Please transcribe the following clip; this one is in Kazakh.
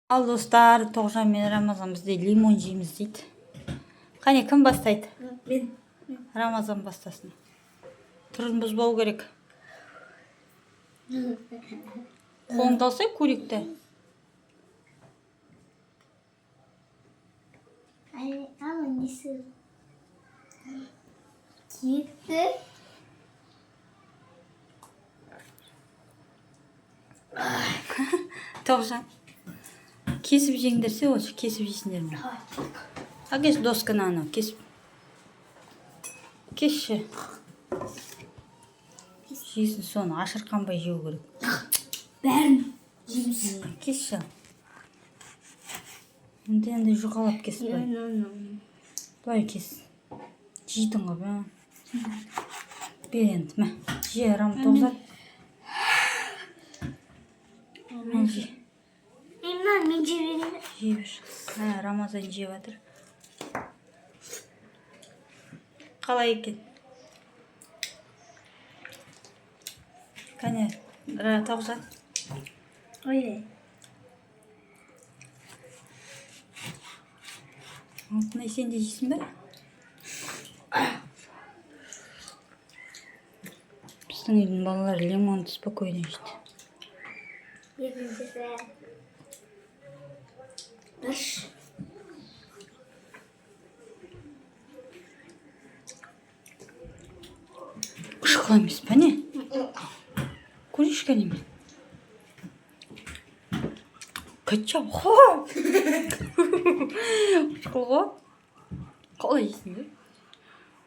Ал достар, Тоғжан мен Рамазан бізде лимон жейміз дейді. Қане, кім бастайды? Мен. Рамазан бастасын. Түрін бұзбау керек. Қолыңды алсай көректі. Ал несі? Кетті. Тоғжан. Кесіп жеңдерсе, осы кесіп жейсіңдер ме? А кес досканы анау, кесіп. Кесші. Жейсін соны, ашырқанбай жеу керек. Бәрін жейміз. Кесші. Енді жұқалап кес бай. Былай кес. Жейдің ғой бә. Бер енді, мә. Же, Рам, Тоғжан. Ал же. Мен жей берейін. Жей бер. Рамазан жеп жатыр. Қалай екен? Кәне, Тоғжан. Ой. Алтынай, сен де жейсің бе? Біздің үйдің балалары лимонды спокойно жейді. Екіншісі. Дұрш. Ұшқыла емес па не? Көрейші кәне мен. Кәтчам, хо! Ұшқыл ғой. Қалай жейсің бе?